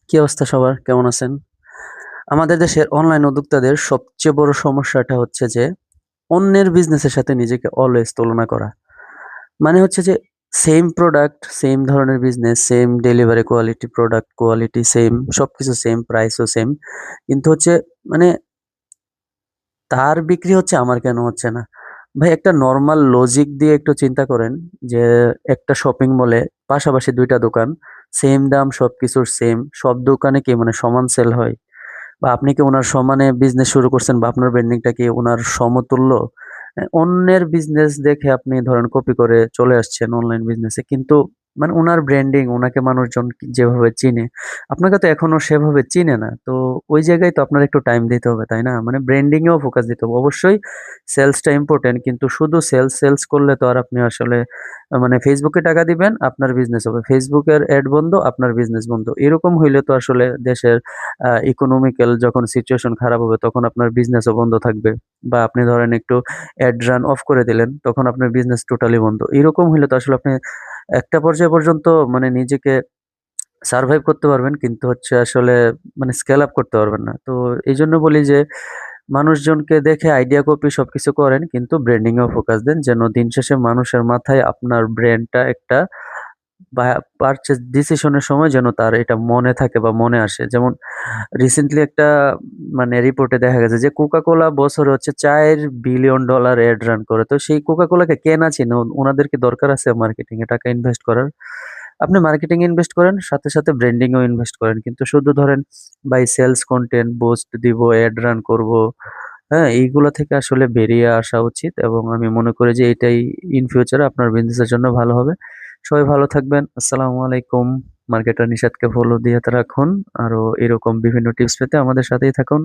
কি অবস্থা সবার? কেমন আছেন? আমাদের দেশের অনলাইন উদ্যোক্তাদের সবচেয়ে বড় সমস্যাটা হচ্ছে যে, অন্যের বিজনেসের সাথে নিজেকে অলওয়েজ তুলনা করা। মানে হচ্ছে যে, সেইম প্রোডাক্ট, সেইম ধরনের business, same delivery quality, product quality same, সবকিছু সেইম, প্রাইসও সেইম। কিন্তু হচ্ছে মানে তার বিক্রি হচ্ছে, আমার কেন হচ্ছে না? ভাই একটা নরমাল লজিক দিয়ে একটু চিন্তা করেন যে, একটা শপিং মলে পাশাপাশি ২ টা দোকান, সেইম দাম, সবকিছুর সেইম। সব দোকানে কি মানে সমান সেল হয়? বা আপনি কি উনার সমানে বিজনেস শুরু করছেন বা আপনার ব্র্যান্ডিংটা কি উনার সমতুল্য? অন্যের বিজনেস দেখে আপনি ধরেন কপি করে চলে আসছেন অনলাইন বিজনেসে। কিন্তু মানে উনার ব্র্যান্ডিং, উনাকে মানুষজন যেভাবে চিনে, আপনাকে তো এখনো সেভাবে চিনে না। তো ওই জায়গায় তো আপনার একটু টাইম দিতে হবে, তাই না? মানে ব্র্যান্ডিং এও ফোকাস দিতে হবে। অবশ্যই সেলসটা ইম্পোর্টেন্ট, কিন্তু শুধু সেলস করলে তো আর আপনি আসলে মানে Facebook এ টাকা দিবেন, আপনার বিজনেস হবে। Facebook এর এড বন্ধ, আপনার বিজনেস বন্ধ। এরকম হইলে তো আসলে দেশের ইকোনমিক্যাল যখন সিচুয়েশন খারাপ হবে তখন আপনার বিজনেসও বন্ধ থাকবে। বা আপনি ধরেন একটু এড রান অফ করে দিলেন, তখন আপনার বিজনেস টোটালি বন্ধ। এরকম হইলে তো আসলে আপনি একটা পর্যায় পর্যন্ত মানে নিজেকে সারভাইভ করতে পারবেন, কিন্তু হচ্ছে আসলে মানে স্কেল আপ করতে পারবেন না। তো এইজন্য বলি যে মানুষজনকে দেখে আইডিয়া কপি সবকিছু করেন, কিন্তু ব্র্যান্ডিং এও ফোকাস দেন যেন দিন শেষে মানুষের মাথায় আপনার ব্র্যান্ডটা একটা বা পারচেজ ডিসিশন এর সময় যেন তার এটা মনে থাকে বা মনে আসে। যেমন রিসেন্টলি একটা মানে রিপোর্টে দেখা গেছে যে কোকা-কোলা বছরে হচ্ছে $4 বিলিয়ন এড রান করে। তো সেই কোকা-কোলাকে কে না চিনে? উনাদের কি দরকার আছে মার্কেটিং এ টাকা ইনভেস্ট করার? আপনি মার্কেটিং এ ইনভেস্ট করেন, সাথে, সাথে ব্র্যান্ডিং এও ইনভেস্ট করেন। কিন্তু শুধু ধরেন ভাই সেলস কনটেন্ট, বুস্ট দিব, এড রান করব। হ্যাঁ? এইগুলা থেকে আসলে বেরিয়ে আসা উচিত এবং আমি মনে করি যে এটাই ইন ফিউচার এ আপনার বিজনেসের জন্য ভালো হবে। সবাই ভালো থাকবেন। আসসালামু আলাইকুম। মার্কেটার নিশাদকে ফলো দিয়ে রাখুন। আরো এরকম বিভিন্ন টিপস পেতে আমাদের সাথেই থাকুন।